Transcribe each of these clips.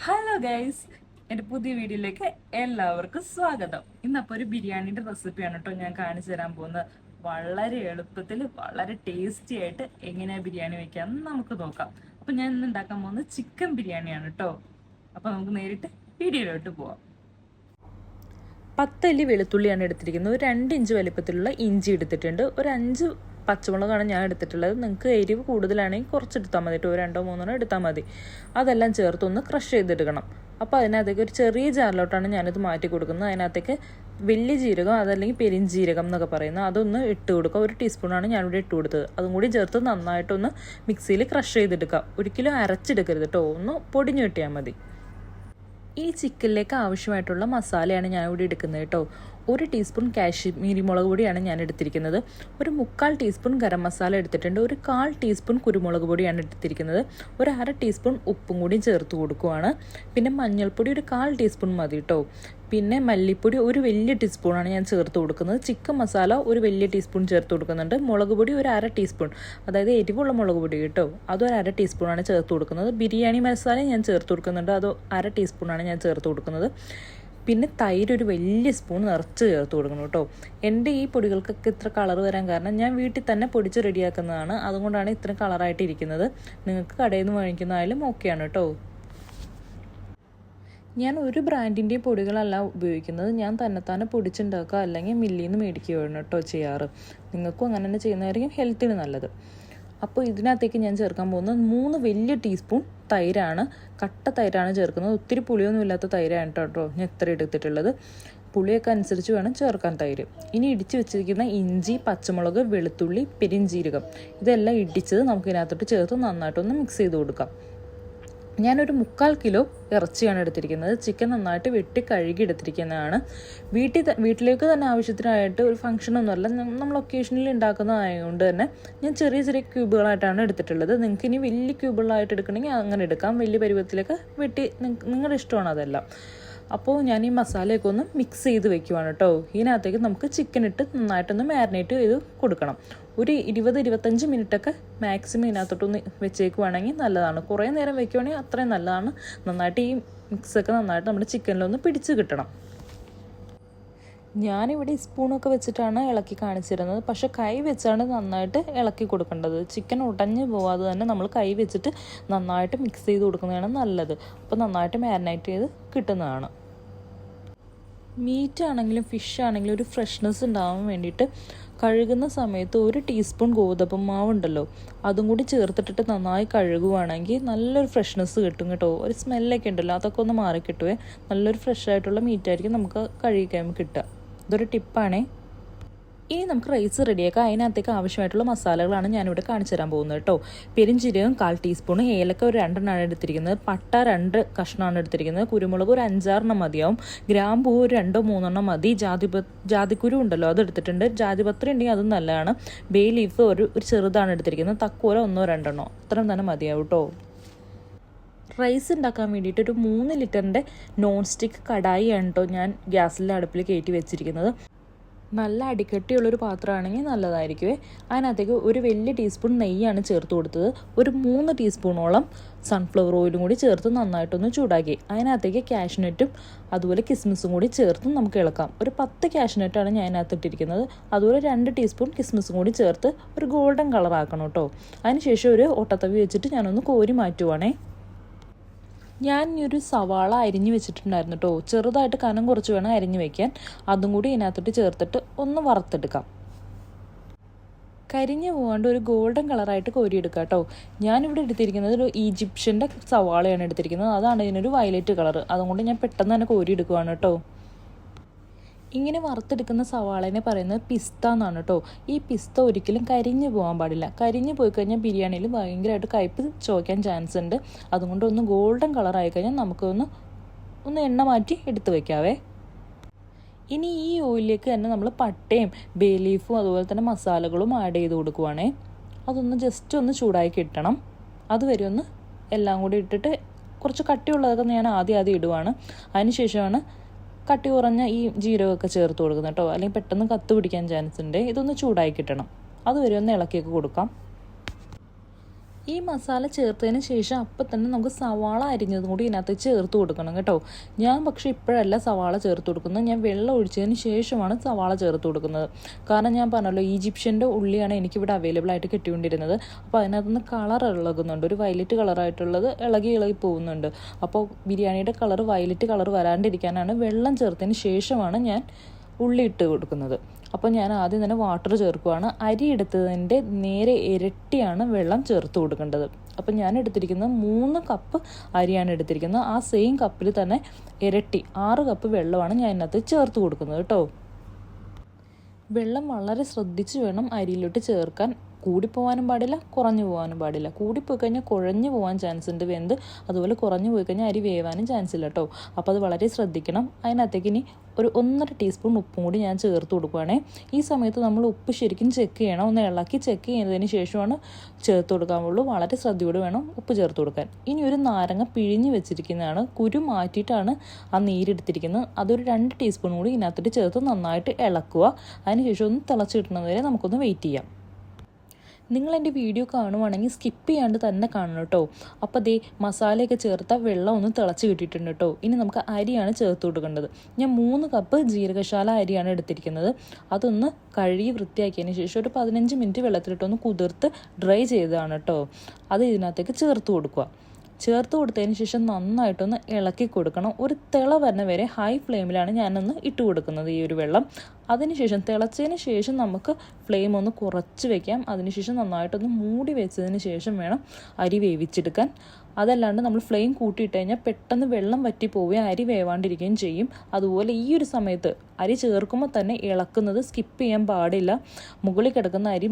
Hello guys, എൻ്റെ പുതിയ വീഡിയോയിലേക്ക് എല്ലാവർക്കും സ്വാഗതം. ഇന്നപ്പോൾ ഒരു ബിരിയാണിയുടെ റെസിപ്പിയാണ് കേട്ടോ ഞാൻ കാണിച്ചു തരാൻ പോകുന്നത്. വളരെ എളുപ്പത്തിൽ വളരെ ടേസ്റ്റി ആയിട്ട് എങ്ങനെയാണ് ബിരിയാണി വെക്കാമെന്ന് നമുക്ക് നോക്കാം. അപ്പോൾ ഞാൻ ഇന്ന് ഉണ്ടാക്കാൻ പോകുന്നത് ചിക്കൻ ബിരിയാണിയാണ് കേട്ടോ. അപ്പോൾ നമുക്ക് നേരിട്ട് വീഡിയോയിലോട്ട് പോവാം. 10 അല്ലി വെളുത്തുള്ളിയാണ് എടുത്തിരിക്കുന്നത്. ഒരു 2 ഇഞ്ച് വലിപ്പത്തിലുള്ള ഇഞ്ചി എടുത്തിട്ടുണ്ട്. ഒരു 5 പച്ചമുളകാണ് ഞാൻ എടുത്തിട്ടുള്ളത്. നിങ്ങൾക്ക് എരിവ് കൂടുതലാണെങ്കിൽ കുറച്ചെടുത്താൽ മതി കേട്ടോ. 2-3 എടുത്താൽ മതി. അതെല്ലാം ചേർത്തൊന്ന് ക്രഷ് ചെയ്തെടുക്കണം. അപ്പോൾ അതിനകത്തേക്ക് ഒരു ചെറിയ ജാറിലോട്ടാണ് ഞാനിത് മാറ്റി കൊടുക്കുന്നത്. അതിനകത്തേക്ക് വലിയ ജീരകം, അതല്ലെങ്കിൽ പെരിഞ്ജീരകം എന്നൊക്കെ പറയുന്നത്, അതൊന്ന് ഇട്ട് കൊടുക്കുക. 1 ടീസ്പൂണാണ് ഞാനിവിടെ ഇട്ട് കൊടുത്തത്. അതും കൂടി ചേർത്ത് നന്നായിട്ടൊന്ന് മിക്സിയിൽ ക്രഷ് ചെയ്തെടുക്കുക. ഒരിക്കലും അരച്ചെടുക്കരുത് കേട്ടോ, ഒന്ന് പൊടിഞ്ഞു കിട്ടിയാൽ മതി. ഈ ചിക്കനിലേക്ക് ആവശ്യമായിട്ടുള്ള മസാലയാണ് ഞാൻ ഇവിടെ എടുക്കുന്നത് കേട്ടോ. 1 ടീസ്പൂൺ കാശ്മീരി മുളക് പൊടിയാണ് ഞാൻ എടുത്തിരിക്കുന്നത്. ഒരു 3/4 ടീസ്പൂൺ ഗരം മസാല എടുത്തിട്ടുണ്ട്. ഒരു 1/4 ടീസ്പൂൺ കുരുമുളക് പൊടിയാണ് എടുത്തിരിക്കുന്നത്. ഒരു 1/2 ടീസ്പൂൺ ഉപ്പും കൂടി ചേർത്ത് കൊടുക്കുവാണ്. പിന്നെ മഞ്ഞൾപ്പൊടി ഒരു 1/4 ടീസ്പൂൺ മതി കേട്ടോ. പിന്നെ മല്ലിപ്പൊടി ഒരു വലിയ ടീസ്പൂണാണ് ഞാൻ ചേർത്ത് കൊടുക്കുന്നത്. ചിക്കൻ മസാല ഒരു വലിയ ടീസ്പൂൺ ചേർത്ത് കൊടുക്കുന്നുണ്ട്. മുളക് പൊടി ഒരു 1/2 ടീസ്പൂൺ, അതായത് എരിവുള്ള മുളക് പൊടി കേട്ടോ, അതൊരു 1/2 ടീസ്പൂണാണ് ചേർത്ത് കൊടുക്കുന്നത്. ബിരിയാണി മസാല ഞാൻ ചേർത്ത് കൊടുക്കുന്നുണ്ട്, അത് 1/2 ടീസ്പൂണാണ് ഞാൻ ചേർത്ത് കൊടുക്കുന്നത്. പിന്നെ തൈര് ഒരു വലിയ സ്പൂൺ നിറച്ച് ചേർത്ത് കൊടുക്കണം കേട്ടോ. എൻ്റെ ഈ പൊടികൾക്കൊക്കെ ഇത്ര കളർ വരാൻ കാരണം ഞാൻ വീട്ടിൽ തന്നെ പൊടിച്ച് റെഡിയാക്കുന്നതാണ്. അതുകൊണ്ടാണ് ഇത്ര കളറായിട്ട് ഇരിക്കുന്നത്. നിങ്ങൾക്ക് കടയിൽ നിന്ന് വാങ്ങിക്കുന്നതായാലും ഓക്കെയാണ് കേട്ടോ. ഞാൻ ഒരു ബ്രാൻഡിൻ്റെയും പൊടികളല്ല ഉപയോഗിക്കുന്നത്. ഞാൻ തന്നെത്താനെ പൊടിച്ചുണ്ടാക്കുക, അല്ലെങ്കിൽ മില്ലിൽ നിന്ന് മേടിക്കുകയാണ് കേട്ടോ ചെയ്യാറ്. നിങ്ങൾക്കും അങ്ങനെ തന്നെ ചെയ്യുന്നതായിരിക്കും ഹെൽത്തിന് നല്ലത്. അപ്പോൾ ഇതിനകത്തേക്ക് ഞാൻ ചേർക്കാൻ പോകുന്നത് 3 വലിയ ടീസ്പൂൺ തൈരാണ്. കട്ട തൈരാണ് ചേർക്കുന്നത്. ഒത്തിരി പുളിയൊന്നും ഇല്ലാത്ത തൈരാണ് കേട്ടോ ഞാൻ ഇത്ര എടുത്തിട്ടുള്ളത്. പുളിയൊക്കെ അനുസരിച്ച് വേണം ചേർക്കാൻ തൈര്. ഇനി ഇടിച്ച് വെച്ചിരിക്കുന്ന ഇഞ്ചി, പച്ചമുളക്, വെളുത്തുള്ളി, പെരിഞ്ജീരകം ഇതെല്ലാം ഇടിച്ചത് നമുക്ക് ഇതിനകത്തോട്ട് ചേർത്ത് നന്നായിട്ടൊന്ന് മിക്സ് ചെയ്ത് കൊടുക്കാം. ഞാനൊരു 3/4 കിലോ ഇറച്ചിയാണ് എടുത്തിരിക്കുന്നത്. ചിക്കൻ നന്നായിട്ട് വെട്ടി കഴുകി എടുത്തിരിക്കുന്നതാണ്. വീട്ടിലേക്ക് തന്നെ ആവശ്യത്തിനായിട്ട് ഒരു ഫംഗ്ഷനൊന്നുമല്ല, നമ്മൾ ഒക്കേഷനിൽ ഉണ്ടാക്കുന്നതായതുകൊണ്ട് തന്നെ ഞാൻ ചെറിയ ചെറിയ ക്യൂബുകളായിട്ടാണ് എടുത്തിട്ടുള്ളത്. നിങ്ങൾക്ക് ഇനി വലിയ ക്യൂബുകളായിട്ട് എടുക്കണമെങ്കിൽ അങ്ങനെ എടുക്കാം. വലിയ പരുവത്തിലേക്ക് വെട്ടി നിങ്ങളുടെ ഇഷ്ടമാണ് അതെല്ലാം. അപ്പോൾ ഞാൻ ഈ മസാലയൊക്കെ ഒന്ന് മിക്സ് ചെയ്ത് വെക്കുവാണ് കേട്ടോ. ഇതിനകത്തേക്ക് നമുക്ക് ചിക്കൻ ഇട്ട് നന്നായിട്ടൊന്ന് മാരിനേറ്റ് ചെയ്ത് കൊടുക്കണം. ഒരു 20-25 മിനിറ്റൊക്കെ മാക്സിമം ഇതിനകത്തോട്ടൊന്ന് വെച്ചേക്കുവാണെങ്കിൽ നല്ലതാണ്. കുറേ നേരം വെക്കുവാണെങ്കിൽ അത്രയും നല്ലതാണ്. നന്നായിട്ട് ഈ മിക്സൊക്കെ നന്നായിട്ട് നമ്മുടെ ചിക്കനിലൊന്ന് പിടിച്ച് കിട്ടണം. ഞാനിവിടെ സ്പൂണൊക്കെ വെച്ചിട്ടാണ് ഇളക്കി കാണിച്ചിരുന്നത്. പക്ഷേ കൈ വെച്ചാണ് നന്നായിട്ട് ഇളക്കി കൊടുക്കേണ്ടത്. ചിക്കൻ ഉടഞ്ഞു പോവാതെ തന്നെ നമ്മൾ കൈ വെച്ചിട്ട് നന്നായിട്ട് മിക്സ് ചെയ്ത് കൊടുക്കുന്നതാണ് നല്ലത്. അപ്പോൾ നന്നായിട്ട് മാരിനേറ്റ് ചെയ്ത് കിട്ടുന്നതാണ്. മീറ്റ് ആണെങ്കിലും ഫിഷ് ആണെങ്കിലും ഒരു ഫ്രഷ്നെസ് ഉണ്ടാവാൻ വേണ്ടിയിട്ട് കഴുകുന്ന സമയത്ത് 1 ടീസ്പൂൺ ഗോതമ്പ് മാവ് ഉണ്ടല്ലോ, അതും കൂടി ചേർത്തിട്ടിട്ട് നന്നായി കഴുകുവാണെങ്കിൽ നല്ലൊരു ഫ്രഷ്നെസ് കിട്ടും കേട്ടോ. ഒരു സ്മെല്ലൊക്കെ ഉണ്ടല്ലോ, അതൊക്കെ ഒന്ന് മാറി കിട്ടുവേ. നല്ലൊരു ഫ്രഷ് ആയിട്ടുള്ള മീറ്റായിരിക്കും നമുക്ക് കഴിക്കാൻ കിട്ടുക. ഇതൊരു ടിപ്പാണേ. ഇനി നമുക്ക് റൈസ് റെഡിയാക്കാം. അതിനകത്തേക്ക് ആവശ്യമായിട്ടുള്ള മസാലകളാണ് ഞാനിവിടെ കാണിച്ചു തരാൻ പോകുന്നത് കേട്ടോ. പെരിഞ്ജീരകം 1/4 ടീസ്പൂൺ, ഏലക്ക ഒരു 2 എണ്ണമാണ് എടുത്തിരിക്കുന്നത്, പട്ട 2 കഷ്ണമാണ് എടുത്തിരിക്കുന്നത്, കുരുമുളക് ഒരു 5-6 എണ്ണം മതിയാവും, ഗ്രാമ്പൂ ഒരു 2-3 എണ്ണം മതി, ജാതിക്കുരു ഉണ്ടല്ലോ അത് എടുത്തിട്ടുണ്ട്, ജാതിപത്രി ഉണ്ടെങ്കിൽ അതും നല്ലതാണ്, ബേ ലീഫ് ഒരു ചെറുതാണ് എടുത്തിരിക്കുന്നത്, തക്കോല 1-2 എണ്ണോ അത്രയും തന്നെ മതിയാവും കേട്ടോ. റൈസ് ഉണ്ടാക്കാൻ വേണ്ടിയിട്ട് ഒരു 3 ലിറ്ററിൻ്റെ നോൺ സ്റ്റിക്ക് കടായിയാണ് കേട്ടോ ഞാൻ ഗ്യാസിലെ അടുപ്പിൽ കയറ്റി വെച്ചിരിക്കുന്നത്. നല്ല അടിക്കട്ടിയുള്ളൊരു പാത്രമാണെങ്കിൽ നല്ലതായിരിക്കുമേ. അതിനകത്തേക്ക് ഒരു വലിയ ടീസ്പൂൺ നെയ്യാണ് ചേർത്ത് കൊടുത്തത്. ഒരു 3 ടീസ്പൂണോളം സൺഫ്ലവർ ഓയിലും കൂടി ചേർത്ത് നന്നായിട്ടൊന്ന് ചൂടാക്കി അതിനകത്തേക്ക് കാഷ്നട്ടും അതുപോലെ കിസ്മിസും കൂടി ചേർത്ത് നമുക്ക് ഇളക്കാം. ഒരു 10 കാഷ്നട്ടാണ് ഞാൻ അതിനകത്ത് ഇട്ടിരിക്കുന്നത്. അതുപോലെ 2 ടീസ്പൂൺ കിസ്മിസും കൂടി ചേർത്ത് ഒരു ഗോൾഡൻ കളർ ആക്കണം കേട്ടോ. അതിനുശേഷം ഒരു ഒട്ടത്തവി വെച്ചിട്ട് ഞാനൊന്ന് കോരി മാറ്റുവാണേ. ഞാൻ ഇനി ഒരു സവാള അരിഞ്ഞ് വെച്ചിട്ടുണ്ടായിരുന്നു കേട്ടോ. ചെറുതായിട്ട് കനം കുറച്ച് വേണം അരിഞ്ഞ് വെക്കാൻ. അതും കൂടി ഇതിനകത്തോട്ട് ചേർത്തിട്ട് ഒന്ന് വറുത്തെടുക്കാം. കരിഞ്ഞ് പോകാണ്ട് ഒരു ഗോൾഡൻ കളറായിട്ട് കോരിയെടുക്കാം കേട്ടോ. ഞാനിവിടെ എടുത്തിരിക്കുന്നത് ഒരു ഈജിപ്ഷ്യൻ്റെ സവാളയാണ് എടുത്തിരിക്കുന്നത്. അതാണ് ഇതിനൊരു വയലറ്റ് കളർ. അതുകൊണ്ട് ഞാൻ പെട്ടെന്ന് തന്നെ കോരിയെടുക്കുവാണ് കേട്ടോ. ഇങ്ങനെ വറുത്തെടുക്കുന്ന സവാളേനെ പറയുന്നത് പിസ്ത എന്നാണ് കേട്ടോ. ഈ പിസ്ത ഒരിക്കലും കരിഞ്ഞു പോകാൻ പാടില്ല. കരിഞ്ഞു പോയി കഴിഞ്ഞാൽ ബിരിയാണിയിൽ ഭയങ്കരമായിട്ട് കയ്പ്പ് ചോദിക്കാൻ ചാൻസ് ഉണ്ട്. അതുകൊണ്ട് ഒന്ന് ഗോൾഡൻ കളറായി കഴിഞ്ഞാൽ നമുക്കൊന്ന് എണ്ണ മാറ്റി എടുത്ത് വയ്ക്കാവേ. ഇനി ഈ ഓയിലിലേക്ക് തന്നെ നമ്മൾ പട്ടയും ബേ ലീഫും അതുപോലെ തന്നെ മസാലകളും ആഡ് ചെയ്ത് കൊടുക്കുവാണേ. അതൊന്ന് ജസ്റ്റ് ഒന്ന് ചൂടായി കിട്ടണം. അതുവരെ ഒന്ന് എല്ലാം കൂടി ഇട്ടിട്ട് കുറച്ച് കട്ടിയുള്ളതൊക്കെ ഞാൻ ആദ്യം ഇടുവാണ്. അതിനുശേഷമാണ് കട്ടി കുറഞ്ഞ ഈ ജീരകമൊക്കെ ചേർത്ത് കൊടുക്കുന്നത് കേട്ടോ. അല്ലെങ്കിൽ പെട്ടെന്ന് കത്ത് പിടിക്കാൻ ചാൻസ് ഉണ്ട്. ഇതൊന്ന് ചൂടായി കിട്ടണം. അതുവരെ ഒന്ന് ഇളക്കിയൊക്കെ കൊടുക്കാം. ഈ മസാല ചേർത്തതിന് ശേഷം അപ്പം തന്നെ നമുക്ക് സവാള അരിഞ്ഞതും കൂടി ഇതിനകത്ത് ചേർത്ത് കൊടുക്കണം കേട്ടോ. ഞാൻ പക്ഷേ ഇപ്പോഴല്ല സവാള ചേർത്ത് കൊടുക്കുന്നത്, ഞാൻ വെള്ളം ഒഴിച്ചതിന് ശേഷമാണ് സവാള ചേർത്ത് കൊടുക്കുന്നത്. കാരണം ഞാൻ പറഞ്ഞല്ലോ ഈജിപ്ഷ്യൻ്റെ ഉള്ളിയാണ് എനിക്കിവിടെ അവൈലബിൾ ആയിട്ട് കിട്ടിക്കൊണ്ടിരുന്നത്. അപ്പോൾ അതിനകത്തുനിന്ന് കളർ ഇളകുന്നുണ്ട്, ഒരു വയലറ്റ് കളറായിട്ടുള്ളത് ഇളകി പോകുന്നുണ്ട്. അപ്പോൾ ബിരിയാണിയുടെ കളർ വയലറ്റ് കളർ വരാണ്ടിരിക്കാനാണ് വെള്ളം ചേർത്തതിന് ശേഷമാണ് ഞാൻ ഉള്ളി ഇട്ട് കൊടുക്കുന്നത്. അപ്പോൾ ഞാൻ ആദ്യം തന്നെ വാട്ടർ ചേർക്കുകയാണ്. അരി എടുത്തതിൻ്റെ നേരെ ഇരട്ടിയാണ് വെള്ളം ചേർത്ത് കൊടുക്കേണ്ടത്. അപ്പം ഞാൻ എടുത്തിരിക്കുന്നത് 3 കപ്പ് അരിയാണ് എടുത്തിരിക്കുന്നത്. ആ സെയിം കപ്പിൽ തന്നെ ഇരട്ടി 6 കപ്പ് വെള്ളമാണ് ഞാൻ ഇതിനകത്ത് ചേർത്ത് കൊടുക്കുന്നത് കേട്ടോ. വെള്ളം വളരെ ശ്രദ്ധിച്ച് വേണം അരിയിലോട്ട് ചേർക്കാൻ. കൂടിപ്പോകാനും പാടില്ല, കുറഞ്ഞു പോകാനും പാടില്ല. കൂടിപ്പോയി കഴിഞ്ഞാൽ കുഴഞ്ഞു പോകാൻ ചാൻസ് ഉണ്ട് വെന്ത്, അതുപോലെ കുറഞ്ഞു പോയി കഴിഞ്ഞാൽ അരി വേവാനും ചാൻസ് ഇല്ല കേട്ടോ. അപ്പോൾ അത് വളരെ ശ്രദ്ധിക്കണം. അതിനകത്തേക്ക് ഇനി ഒരു 1.5 ടീസ്പൂൺ ഉപ്പും കൂടി ഞാൻ ചേർത്ത് കൊടുക്കുകയാണേ. ഈ സമയത്ത് നമ്മൾ ഉപ്പ് ശരിക്കും ചെക്ക് ചെയ്യണം. ഒന്ന് ഇളക്കി ചെക്ക് ചെയ്തതിന് ശേഷമാണ് ചേർത്ത് കൊടുക്കാവുള്ളൂ. വളരെ ശ്രദ്ധയോടെ വേണം ഉപ്പ് ചേർത്ത് കൊടുക്കാൻ. ഇനി ഒരു നാരങ്ങ പിഴിഞ്ഞ് വെച്ചിരിക്കുന്നതാണ്, കുരു മാറ്റിയിട്ടാണ് ആ നീരെടുത്തിരിക്കുന്നത്. അതൊരു 2 ടീസ്പൂൺ കൂടി ഇതിനകത്തോട്ട് ചേർത്ത് നന്നായിട്ട് ഇളക്കുക. അതിനുശേഷം ഒന്ന് തിളച്ച് കിട്ടുന്നത് വരെ നമുക്കൊന്ന് വെയിറ്റ് ചെയ്യാം. നിങ്ങൾ എൻ്റെ വീഡിയോ കാണുവാണെങ്കിൽ സ്കിപ്പ് ചെയ്യാണ്ട് തന്നെ കാണണം കേട്ടോ. അപ്പോൾ ദേ മസാലയൊക്കെ ചേർത്ത വെള്ളം ഒന്ന് തിളച്ച് കിട്ടിയിട്ടുണ്ട് കേട്ടോ. ഇനി നമുക്ക് അരിയാണ് ചേർത്ത് കൊടുക്കേണ്ടത്. ഞാൻ 3 കപ്പ് ജീരകശാല അരിയാണ് എടുത്തിരിക്കുന്നത്. അതൊന്ന് കഴുകി വൃത്തിയാക്കിയതിന് ശേഷം ഒരു 15 മിനിറ്റ് വെള്ളത്തിലിട്ടൊന്ന് കുതിർത്ത് ഡ്രൈ ചെയ്തതാണ് കേട്ടോ. അത് ഇതിനകത്തേക്ക് ചേർത്ത് കൊടുക്കുക. ചേർത്ത് കൊടുത്തതിന് ശേഷം നന്നായിട്ടൊന്ന് ഇളക്കി കൊടുക്കണം. ഒരു തിള വരുന്ന വരെ ഹൈ ഫ്ലെയിമിലാണ് ഞാനൊന്ന് ഇട്ട് കൊടുക്കുന്നത് ഈ ഒരു വെള്ളം. അതിനുശേഷം തിളച്ചതിന് ശേഷം നമുക്ക് ഫ്ലെയിം ഒന്ന് കുറച്ച് വെക്കാം. അതിനുശേഷം നന്നായിട്ടൊന്ന് മൂടി വെച്ചതിന് ശേഷം വേണം അരി വേവിച്ചെടുക്കാൻ. അതല്ലാണ്ട് നമ്മൾ ഫ്ലെയിം കൂട്ടിയിട്ട് കഴിഞ്ഞാൽ പെട്ടെന്ന് വെള്ളം വറ്റി പോവുകയും അരി വേവാണ്ടിരിക്കുകയും ചെയ്യും. അതുപോലെ ഈ ഒരു സമയത്ത് അരി ചേർക്കുമ്പോൾ തന്നെ ഇളക്കുന്നത് സ്കിപ്പ് ചെയ്യാൻ പാടില്ല. മുകളിൽ കിടക്കുന്ന അരി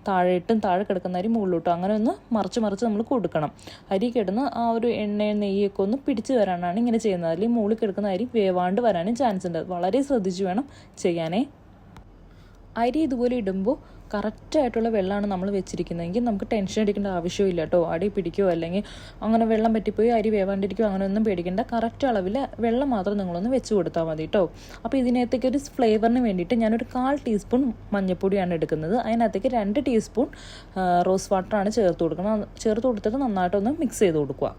താഴെയിട്ടും താഴെ കിടക്കുന്ന അരി മുകളിലോട്ടും അങ്ങനെ ഒന്ന് മറിച്ച് നമ്മൾ കൊടുക്കണം. അരി കിടന്ന് ആ ഒരു എണ്ണയും നെയ്യൊക്കെ ഒന്ന് പിടിച്ച് വരാനാണ് ഇങ്ങനെ ചെയ്യുന്നത്. അല്ലെങ്കിൽ മുകളിൽ കിടക്കുന്ന അരി വേവാണ്ട് വരാനും ചാൻസ് ഉണ്ട്. വളരെ ശ്രദ്ധിച്ച് വേണം ചെയ്യാനേ. അരി ഇതുപോലെ ഇടുമ്പോൾ കറക്റ്റായിട്ടുള്ള വെള്ളമാണ് നമ്മൾ വെച്ചിരിക്കുന്നതെങ്കിൽ നമുക്ക് ടെൻഷൻ അടിക്കേണ്ട ആവശ്യമില്ല കേട്ടോ. അടി പിടിക്കുകയോ അല്ലെങ്കിൽ അങ്ങനെ വെള്ളം പറ്റിപ്പോയി അരി വേവാണ്ടിരിക്കുകയോ അങ്ങനെ ഒന്നും പേടിക്കേണ്ട. കറക്റ്റ് അളവിൽ വെള്ളം മാത്രം നിങ്ങളൊന്ന് വെച്ച് കൊടുത്താൽ മതി കേട്ടോ. അപ്പോൾ ഇതിനകത്തേക്ക് ഒരു ഫ്ലേവറിന് വേണ്ടിയിട്ട് ഞാനൊരു 1/4 ടീസ്പൂൺ മഞ്ഞൾപ്പൊടിയാണ് എടുക്കുന്നത്. അതിനകത്തേക്ക് 2 ടീസ്പൂൺ റോസ് വാട്ടറാണ് ചേർത്ത് കൊടുക്കുന്നത്. ചേർത്ത് കൊടുത്തിട്ട് നന്നായിട്ടൊന്ന് മിക്സ് ചെയ്ത് കൊടുക്കുക.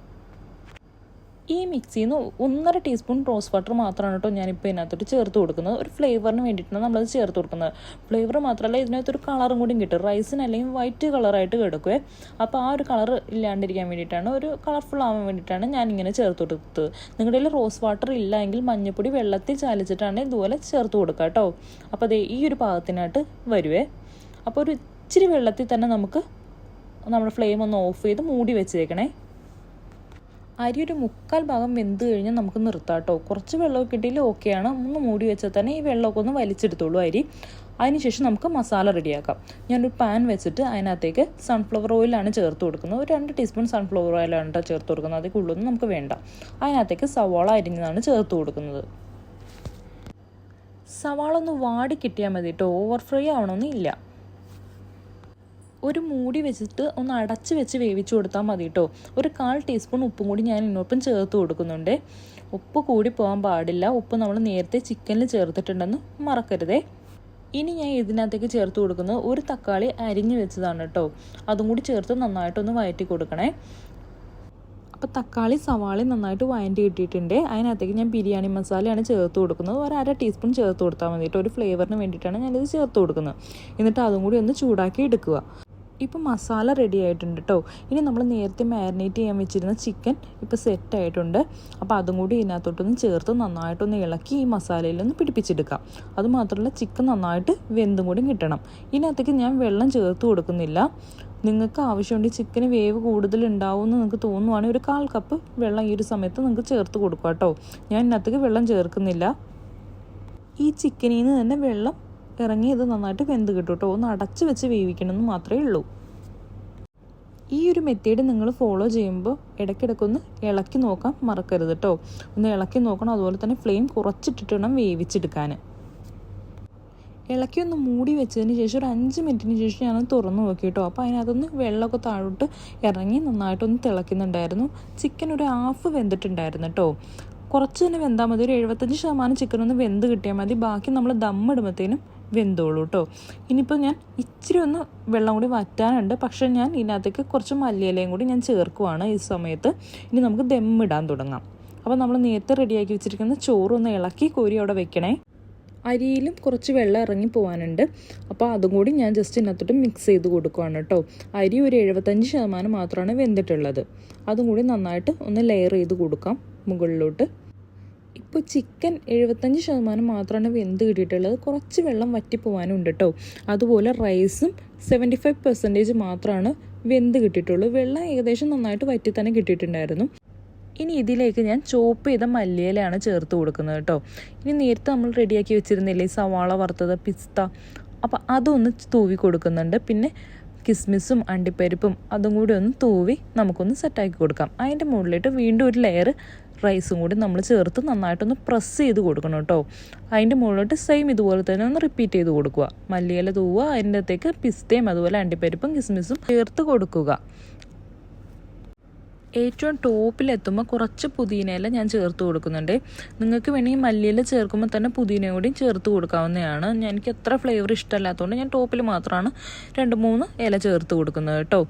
ഈ മിക്സിയിൽ നിന്ന് 1.5 ടീസ്പൂൺ റോസ് വാട്ടർ മാത്രമാണ് കേട്ടോ ഞാനിപ്പോൾ ഇതിനകത്തോട്ട് ചേർത്ത് കൊടുക്കുന്നത്. ഒരു ഫ്ലേവറിന് വേണ്ടിയിട്ടാണ് നമ്മളത് ചേർത്ത് കൊടുക്കുന്നത്. ഫ്ലേവർ മാത്രമല്ല ഇതിനകത്തൊരു കളറും കൂടി കിട്ടും. റൈസിന് അല്ലെങ്കിൽ വൈറ്റ് കളറായിട്ട് കിടക്കുവേ. അപ്പോൾ ആ ഒരു കളർ ഇല്ലാണ്ടിരിക്കാൻ വേണ്ടിയിട്ടാണ്, ഒരു കളർഫുൾ ആവാൻ വേണ്ടിയിട്ടാണ് ഞാനിങ്ങനെ ചേർത്ത് കൊടുത്തത്. നിങ്ങളുടെ കയ്യിൽ റോസ് വാട്ടർ ഇല്ല എങ്കിൽ മഞ്ഞൾപ്പൊടി വെള്ളത്തിൽ ചാലിച്ചിട്ടാണ് ഇതുപോലെ ചേർത്ത് കൊടുക്കുക കേട്ടോ. അപ്പോൾ അതേ ഈ ഒരു പാകത്തിനായിട്ട് വരുവേ. അപ്പോൾ ഒരു ഇച്ചിരി വെള്ളത്തിൽ തന്നെ നമുക്ക് നമ്മുടെ ഫ്ലെയിം ഒന്ന് ഓഫ് ചെയ്ത് മൂടി വെച്ചേക്കണേ. അരി ഒരു 1/4 ഭാഗം വെന്ത് കഴിഞ്ഞാൽ നമുക്ക് നിർത്താം കേട്ടോ. കുറച്ച് വെള്ളമൊക്കെ കിട്ടിയാൽ ഓക്കെയാണ്. ഒന്ന് മൂടി വെച്ചാൽ തന്നെ ഈ വെള്ളമൊക്കെ ഒന്ന് വലിച്ചെടുത്തോളൂ അരി. അതിനുശേഷം നമുക്ക് മസാല റെഡിയാക്കാം. ഞാനൊരു പാൻ വെച്ചിട്ട് അതിനകത്തേക്ക് സൺഫ്ലവർ ഓയിലാണ് ചേർത്ത് കൊടുക്കുന്നത്. ഒരു 2 ടീസ്പൂൺ സൺഫ്ലവർ ഓയിലാണ് കേട്ടോ ചേർത്ത് കൊടുക്കുന്നത്. അതിൽ കൂടുതലൊന്നും നമുക്ക് വേണ്ട. അതിനകത്തേക്ക് സവാള അരിഞ്ഞതാണ് ചേർത്ത് കൊടുക്കുന്നത്. സവാള ഒന്ന് വാടി കിട്ടിയാൽ മതി കേട്ടോ. ഓവർ ഫ്രൈ ആവണമെന്നില്ല. ഒരു മൂടി വെച്ചിട്ട് ഒന്ന് അടച്ച് വെച്ച് വേവിച്ച് കൊടുത്താൽ മതി കേട്ടോ. ഒരു 1/4 ടീസ്പൂൺ ഉപ്പും കൂടി ഞാൻ ഇതിനൊപ്പം ചേർത്ത് കൊടുക്കുന്നുണ്ട്. ഉപ്പ് കൂടി പോകാൻ പാടില്ല. ഉപ്പ് നമ്മൾ നേരത്തെ ചിക്കനിൽ ചേർത്തിട്ടുണ്ടെന്ന് മറക്കരുതേ. ഇനി ഞാൻ ഇതിനകത്തേക്ക് ചേർത്ത് കൊടുക്കുന്നത് ഒരു തക്കാളി അരിഞ്ഞ് വെച്ചതാണ് കേട്ടോ. അതും കൂടി ചേർത്ത് നന്നായിട്ടൊന്ന് വഴറ്റി കൊടുക്കണേ. അപ്പോൾ തക്കാളി സവാളയും നന്നായിട്ട് വഴറ്റി കിട്ടിയിട്ടുണ്ട്. അതിനകത്തേക്ക് ഞാൻ ബിരിയാണി മസാലയാണ് ചേർത്ത് കൊടുക്കുന്നത്. ഒരു 1/2 ടീസ്പൂൺ ചേർത്ത് കൊടുത്താൽ മതി കേട്ടോ. ഒരു ഫ്ലേവറിന് വേണ്ടിയിട്ടാണ് ഞാനിത് ചേർത്ത് കൊടുക്കുന്നത്. എന്നിട്ട് അതും കൂടി ഒന്ന് ചൂടാക്കി എടുക്കുക. ഇപ്പോൾ മസാല റെഡി ആയിട്ടുണ്ട് കേട്ടോ. ഇനി നമ്മൾ നേരത്തെ മാരിനേറ്റ് ചെയ്യാൻ വെച്ചിരുന്ന ചിക്കൻ ഇപ്പോൾ സെറ്റ് ആയിട്ടുണ്ട്. അപ്പോൾ അതും കൂടി ഇതിനകത്തോട്ടൊന്ന് ചേർത്ത് നന്നായിട്ടൊന്ന് ഇളക്കി ഈ മസാലയിലൊന്ന് പിടിപ്പിച്ചെടുക്കാം. അതുമാത്രമല്ല ചിക്കൻ നന്നായിട്ട് വെന്തും കൂടി കിട്ടണം. ഇതിനകത്തേക്ക് ഞാൻ വെള്ളം ചേർത്ത് കൊടുക്കുന്നില്ല. നിങ്ങൾക്ക് ആവശ്യമുണ്ടെങ്കിൽ ചിക്കന് വേവ് കൂടുതൽ ഉണ്ടാവുമെന്ന് നിങ്ങൾക്ക് തോന്നുവാണെങ്കിൽ ഒരു 1/4 കപ്പ് വെള്ളം ഈ ഒരു സമയത്ത് നിങ്ങൾക്ക് ചേർത്ത് കൊടുക്കുക കേട്ടോ. ഞാൻ ഇതിനകത്തേക്ക് വെള്ളം ചേർക്കുന്നില്ല. ഈ ചിക്കനിൽ നിന്ന് തന്നെ വെള്ളം ഇറങ്ങി ഇത് നന്നായിട്ട് വെന്ത് കിട്ടും കേട്ടോ. ഒന്ന് അടച്ച് വെച്ച് വേവിക്കണമെന്ന് മാത്രമേ ഉള്ളൂ. ഈ ഒരു മെത്തേഡ് നിങ്ങൾ ഫോളോ ചെയ്യുമ്പോൾ ഇടയ്ക്കിടയ്ക്കൊന്ന് ഇളക്കി നോക്കാൻ മറക്കരുത് കേട്ടോ. ഒന്ന് ഇളക്കി നോക്കണം. അതുപോലെ തന്നെ ഫ്ലെയിം കുറച്ചിട്ടിട്ട് വേണം വേവിച്ചെടുക്കാൻ. ഇളക്കി ഒന്ന് മൂടി വെച്ചതിന് ശേഷം ഒരു 5 മിനിറ്റിന് ശേഷം ഞാനത് തുറന്ന് നോക്കി കേട്ടോ. അപ്പോൾ അതിനകത്തൊന്ന് വെള്ളമൊക്കെ താഴോട്ട് ഇറങ്ങി നന്നായിട്ടൊന്ന് തിളയ്ക്കുന്നുണ്ടായിരുന്നു. ചിക്കൻ ഒരു 1/2 വെന്തിട്ടുണ്ടായിരുന്നു കേട്ടോ. കുറച്ച് തന്നെ വെന്താൽ മതി. ഒരു 75% ചിക്കൻ ഒന്ന് വെന്ത് കിട്ടിയാൽ മതി. ബാക്കി നമ്മൾ ദമ്മിടുമ്പോഴത്തേനും വെന്തോളൂ കേട്ടോ. ഇനിയിപ്പോൾ ഞാൻ ഇച്ചിരി ഒന്ന് വെള്ളം കൂടി വറ്റാനുണ്ട്, പക്ഷേ ഞാൻ ഇതിനകത്തേക്ക് കുറച്ച് മല്ലിയിലയും കൂടി ഞാൻ ചേർക്കുവാണ് ഈ സമയത്ത്. ഇനി നമുക്ക് ദമ്മിടാൻ തുടങ്ങാം. അപ്പോൾ നമ്മൾ നേരത്തെ റെഡിയാക്കി വെച്ചിരിക്കുന്ന ചോറൊന്ന് ഇളക്കി കോരി അവിടെ വെക്കണേ. അരിയിലും കുറച്ച് വെള്ളം ഇറങ്ങി പോകാനുണ്ട്, അപ്പോൾ അതും കൂടി ഞാൻ ജസ്റ്റ് ഇതിനകത്തോട്ട് മിക്സ് ചെയ്ത് കൊടുക്കുകയാണ് കേട്ടോ. അരി ഒരു 75% മാത്രമാണ് വെന്തിട്ടുള്ളത്. അതും കൂടി നന്നായിട്ട് ഒന്ന് ലെയർ ചെയ്ത് കൊടുക്കാം മുകളിലോട്ട്. ഇപ്പോൾ ചിക്കൻ 75% മാത്രമാണ് വെന്ത് കിട്ടിയിട്ടുള്ളത്, കുറച്ച് വെള്ളം വറ്റിപ്പോവാനുണ്ട് കേട്ടോ. അതുപോലെ റൈസും 75% മാത്രമാണ് വെന്ത് കിട്ടിയിട്ടുള്ളൂ. വെള്ളം ഏകദേശം നന്നായിട്ട് വറ്റി തന്നെ കിട്ടിയിട്ടുണ്ടായിരുന്നു. ഇനി ഇതിലേക്ക് ഞാൻ ചോപ്പ് ചെയ്ത മല്ലിയിലയാണ് ചേർത്ത് കൊടുക്കുന്നത് കേട്ടോ. ഇനി നേരത്തെ നമ്മൾ റെഡിയാക്കി വെച്ചിരുന്നില്ലേ സവാള വറുത്തത്, പിസ്ത, അപ്പോൾ അതൊന്ന് തൂവി കൊടുക്കുന്നുണ്ട്. പിന്നെ കിസ്മിസും അണ്ടിപ്പരിപ്പും അതും കൂടി ഒന്ന് തൂവി നമുക്കൊന്ന് സെറ്റാക്കി കൊടുക്കാം. അതിൻ്റെ മുകളിലിട്ട് വീണ്ടും ഒരു ലെയർ റൈസും കൂടി നമ്മൾ ചേർത്ത് നന്നായിട്ടൊന്ന് പ്രസ് ചെയ്ത് കൊടുക്കണം കേട്ടോ. അതിൻ്റെ മുകളിലോട്ട് സെയിം ഇതുപോലെ തന്നെ ഒന്ന് റിപ്പീറ്റ് ചെയ്ത് കൊടുക്കുക. മല്ലിയില തൂവുക, അതിൻ്റെ അകത്തേക്ക് പിസ്തയും അതുപോലെ അണ്ടിപ്പരിപ്പും കിസ്മിസും ചേർത്ത് കൊടുക്കുക. ഏറ്റവും ടോപ്പിലെത്തുമ്പോൾ കുറച്ച് പുതിനയില ഞാൻ ചേർത്ത് കൊടുക്കുന്നുണ്ട്. നിങ്ങൾക്ക് വേണമെങ്കിൽ മല്ലിയില ചേർക്കുമ്പോൾ തന്നെ പുതിന കൂടിയും ചേർത്ത് കൊടുക്കാവുന്നതാണ്. എനിക്ക് അത്ര ഫ്ലേവർ ഇഷ്ടമല്ലാത്തതുകൊണ്ട് ഞാൻ ടോപ്പിൽ മാത്രമാണ് 2-3 ഇല ചേർത്ത് കൊടുക്കുന്നത് കേട്ടോ.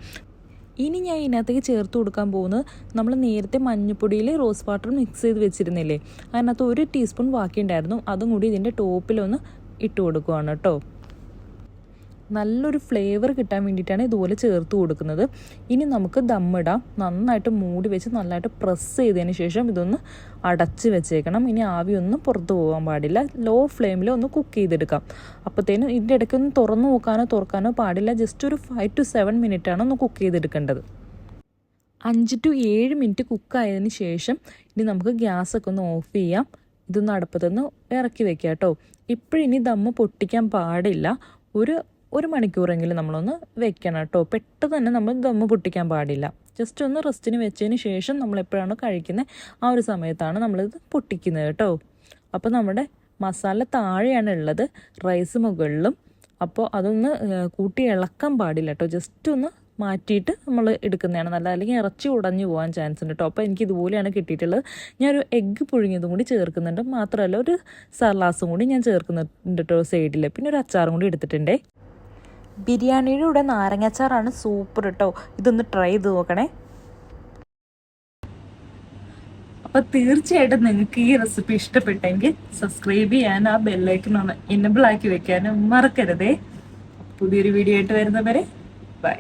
ഇനി ഞാൻ ഇതിനകത്തേക്ക് ചേർത്ത് കൊടുക്കാൻ പോകുന്നത് നമ്മൾ നേരത്തെ മഞ്ഞൾപ്പൊടിയിൽ റോസ് വാട്ടർ മിക്സ് ചെയ്ത് വെച്ചിരുന്നില്ലേ, അതിനകത്ത് 1 ടീസ്പൂൺ ബാക്കിയുണ്ടായിരുന്നു. അതും കൂടി ഇതിൻ്റെ ടോപ്പിലൊന്ന് ഇട്ട് കൊടുക്കുകയാണ് കേട്ടോ. നല്ലൊരു ഫ്ലേവർ കിട്ടാൻ വേണ്ടിയിട്ടാണ് ഇതുപോലെ ചേർത്ത് കൊടുക്കുന്നത്. ഇനി നമുക്ക് ദമ്മിടാം. നന്നായിട്ട് മൂടി വെച്ച് നന്നായിട്ട് പ്രസ് ചെയ്തതിന് ശേഷം ഇതൊന്ന് അടച്ച് വെച്ചേക്കണം. ഇനി ആവിയൊന്നും പുറത്ത് പോകാൻ പാടില്ല. ലോ ഫ്ലെയിമിൽ ഒന്ന് കുക്ക് ചെയ്തെടുക്കാം. അപ്പോഴത്തേനും ഇതിൻ്റെ ഇടയ്ക്കൊന്ന് തുറക്കാനോ പാടില്ല. ജസ്റ്റ് ഒരു 5 to 7 മിനിറ്റാണ് ഒന്ന് കുക്ക് ചെയ്തെടുക്കേണ്ടത്. 5 to 7 മിനിറ്റ് കുക്കായതിന് ശേഷം ഇനി നമുക്ക് ഗ്യാസൊക്കെ ഒന്ന് ഓഫ് ചെയ്യാം. ഇതൊന്ന് അടുപ്പത്തുനിന്ന് ഇറക്കി വെക്കാം കേട്ടോ. ഇപ്പോഴിനി ദമ്മ് പൊട്ടിക്കാൻ പാടില്ല. ഒരു മണിക്കൂറെങ്കിലും നമ്മളൊന്ന് വെക്കണം കേട്ടോ. പെട്ടെന്ന് തന്നെ നമ്മൾ ദമ്മ് പൊട്ടിക്കാൻ പാടില്ല. ജസ്റ്റ് ഒന്ന് റെസ്റ്റിന് വെച്ചതിന് ശേഷം നമ്മൾ എപ്പോഴാണോ കഴിക്കുന്നത് ആ ഒരു സമയത്താണ് നമ്മളിത് പൊട്ടിക്കുന്നത് കേട്ടോ. അപ്പോൾ നമ്മുടെ മസാല താഴെയാണ് ഉള്ളത്, റൈസ് മുകളിലും. അപ്പോൾ അതൊന്ന് കൂട്ടി ഇളക്കാൻ പാടില്ല കേട്ടോ. ജസ്റ്റ് ഒന്ന് മാറ്റിയിട്ട് നമ്മൾ എടുക്കുന്നതാണ് നല്ലത്, അല്ലെങ്കിൽ ഇറച്ചി ഉടഞ്ഞു പോകാൻ ചാൻസ് ഉണ്ട് കേട്ടോ. അപ്പോൾ എനിക്ക് ഇതുപോലെയാണ് കിട്ടിയിട്ടുള്ളത്. ഞാനൊരു എഗ്ഗ് പുഴുങ്ങിയതും കൂടി ചേർക്കുന്നുണ്ട്. മാത്രമല്ല ഒരു സലാസും കൂടി ഞാൻ ചേർക്കുന്നുണ്ട് കേട്ടോ സൈഡിൽ. പിന്നെ ഒരു അച്ചാറും കൂടി എടുത്തിട്ടുണ്ടേ. ബിരിയാണിയുടെ കൂടെ നാരങ്ങാച്ചാറാണ് സൂപ്പർ കേട്ടോ. ഇതൊന്ന് ട്രൈ ചെയ്ത് നോക്കണേ. അപ്പോൾ തീർച്ചയായിട്ടും നിങ്ങൾക്ക് ഈ റെസിപ്പി ഇഷ്ടപ്പെട്ടെങ്കിൽ സബ്സ്ക്രൈബ് ചെയ്യാൻ, ആ ബെല്ലൈക്കൺ ഒന്ന് എനേബിൾ ആക്കി വെക്കാനും മറക്കരുതേ. പുതിയൊരു വീഡിയോ ആയിട്ട് വരുന്നവരെ ബൈ.